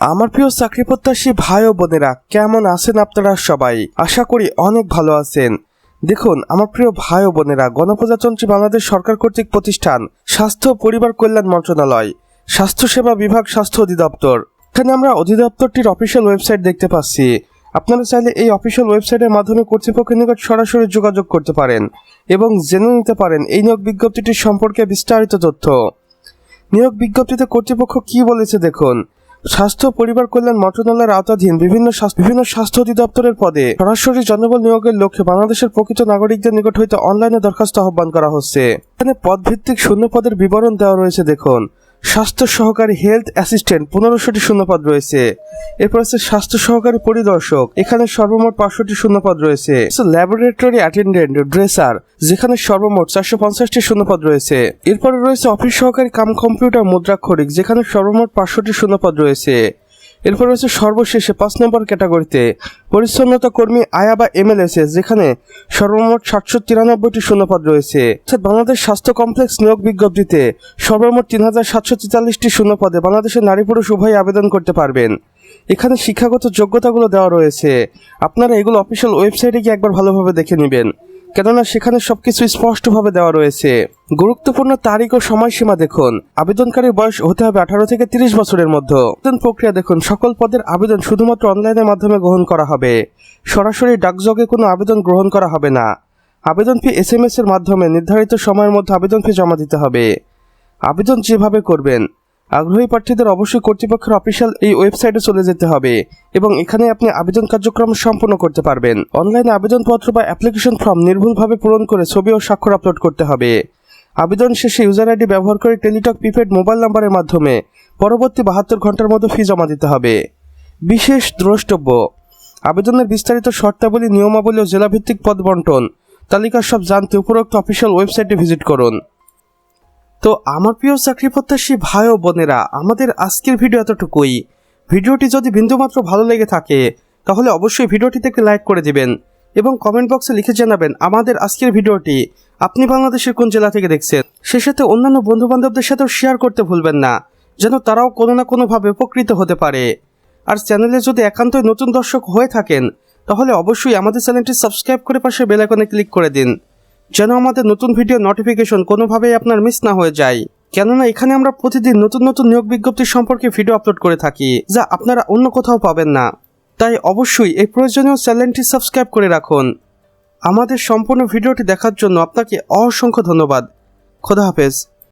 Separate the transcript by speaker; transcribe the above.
Speaker 1: আমার প্রিয় চাকরি প্রত্যাশী ভাই ও বোনেরা, কেমন আছেন আপনারা সবাই? আশা করি অনেক ভালো আছেন। দেখুন আমার প্রিয় ভাই ও বোনেরা, গণপ্রজাতন্ত্রী বাংলাদেশ সরকার কর্তৃক প্রতিষ্ঠান স্বাস্থ্য পরিবার কল্যাণ মন্ত্রণালয়, স্বাস্থ্যসেবা বিভাগ, স্বাস্থ্য অধিদপ্তর। এখানে আমরা অধিদপ্তরটির অফিসিয়াল ওয়েবসাইট দেখতে পাচ্ছি। আপনারা চাইলে এই অফিসিয়াল ওয়েবসাইটের মাধ্যমে কর্তৃপক্ষের নিকট সরাসরি যোগাযোগ করতে পারেন এবং জেনে নিতে পারেন এই নিয়োগ বিজ্ঞপ্তিটির সম্পর্কে বিস্তারিত তথ্য। নিয়োগ বিজ্ঞপ্তিতে কর্তৃপক্ষ কি বলেছে দেখুন। স্বাস্থ্য পরিবার কল্যাণ মন্ত্রণালয়ের আওতাধীন বিভিন্ন স্বাস্থ্য অধিদপ্তরের পদে সরাসরি জনবল নিয়োগের লক্ষ্যে বাংলাদেশের প্রকৃত নাগরিকদের নিকট হইতে অনলাইনে দরখাস্ত আহ্বান করা হচ্ছে। এখানে পদভিত্তিক শূন্য পদের বিবরণ দেওয়া রয়েছে দেখুন। স্বাস্থ্য সহকারী হেলথ অ্যাসিস্ট্যান্ট 1500টি শূন্যপদ রয়েছে। এরপর আছে স্বাস্থ্য সহকারী পরিদর্শক, এখানে সর্বমোট 500টি শূন্যপদ রয়েছে। ল্যাবরেটরি অ্যাটেন্ডেন্ট ড্রেসার, যেখানে সর্বমোট 450টি শূন্যপদ রয়েছে। এরপরে রয়েছে অফিস সহকারী কাম কম্পিউটার মুদ্রাক্ষরিক, যেখানে সর্বমোট 500টি শূন্যপদ রয়েছে। এরপর রয়েছে সর্বশেষে 5 নম্বর ক্যাটাগরিতে পরিচ্ছন্নতা কর্মী আয়া বা এমএলএসএস, যেখানে সর্বমোট 793টি শূন্যপদ রয়েছে। অর্থাৎ বাংলাদেশ স্বাস্থ্য কমপ্লেক্স নিয়োগ বিজ্ঞপ্তিতে সর্বমোট 3743টি শূন্যপদে বাংলাদেশের নারী পুরুষ উভয়ই আবেদন করতে পারবেন। এখানে শিক্ষাগত যোগ্যতাগুলো দেওয়া রয়েছে। আপনারা এগুলো অফিসিয়াল ওয়েবসাইটে গিয়ে একবার ভালোভাবে দেখে নেবেন, কেননা সেখানে সবকিছু স্পষ্টভাবে দেওয়া রয়েছে। গুরুত্বপূর্ণ তারিখ ও সময়সীমা দেখুন। আবেদনকারীর বয়স হতে হবে 18 থেকে 30 বছরের মধ্যে। আবেদন প্রক্রিয়া দেখুন। সকল পদের আবেদন শুধুমাত্র অনলাইনের মাধ্যমে গ্রহণ করা হবে। সরাসরি ডাকযোগে কোনো আবেদন গ্রহণ করা হবে না। আবেদন ফি SMS এর মাধ্যমে নির্ধারিত সময়ের মধ্যে আবেদন ফি জমা দিতে হবে। আবেদন যেভাবে করবেন, আগ্রহী প্রার্থীদের অবশ্যই কর্তৃপক্ষের অফিসিয়াল এই ওয়েবসাইটে চলে যেতে হবে এবং এখানে আপনি আবেদন কার্যক্রম সম্পন্ন করতে পারবেন। অনলাইনে আবেদনপত্র বা অ্যাপ্লিকেশন ফর্ম নির্ভুলভাবে পূরণ করে ছবি ও স্বাক্ষর আপলোড করতে হবে। আবেদন শেষে ইউজার আইডি ব্যবহার করে টেলিটক প্রিপেড মোবাইল নাম্বারের মাধ্যমে পরবর্তী 72 ঘন্টার মধ্যে ফি জমা দিতে হবে। বিশেষ দ্রষ্টব্য: আবেদনের বিস্তারিত শর্তাবলী, নিয়মাবলী ও জেলাভিত্তিক পদ বন্টন তালিকা সব জানতে উপরোক্ত অফিসিয়াল ওয়েবসাইটে ভিজিট করুন। তো আমার প্রিয় চাকরি প্রত্যাশী ভাই ও বোনেরা, আমাদের আজকের ভিডিও এতটুকুই। ভিডিওটি যদি বিন্দুমাত্র ভালো লেগে থাকে তাহলে অবশ্যই ভিডিওটিতে একটি লাইক করে দিবেন এবং কমেন্ট বক্সে লিখে জানাবেন আমাদের আজকের ভিডিওটি আপনি বাংলাদেশের কোন জেলা থেকে দেখছেন। সে সাথে অন্যান্য বন্ধুবান্ধবদের সাথেও শেয়ার করতে ভুলবেন না, যেন তারাও কোনো না কোনোভাবে উপকৃত হতে পারে। আর চ্যানেলে যদি একান্তই নতুন দর্শক হয়ে থাকেন তাহলে অবশ্যই আমাদের চ্যানেলটি সাবস্ক্রাইব করে পাশে বেল আইকনে ক্লিক করে দিন, যেন আমাদের নতুন ভিডিও নোটিফিকেশন কোনোভাবেই আপনার মিস না হয়ে যায়। কেননা এখানে আমরা প্রতিদিন নতুন নতুন নিয়োগ বিজ্ঞপ্তি সম্পর্কে ভিডিও আপলোড করে থাকি, যা আপনারা অন্য কোথাও পাবেন না। তাই অবশ্যই এই প্রয়োজনীয় চ্যানেলটি সাবস্ক্রাইব করে রাখুন। আমাদের সম্পূর্ণ ভিডিওটি দেখার জন্য আপনাকে অসংখ্য ধন্যবাদ। খোদা হাফেজ।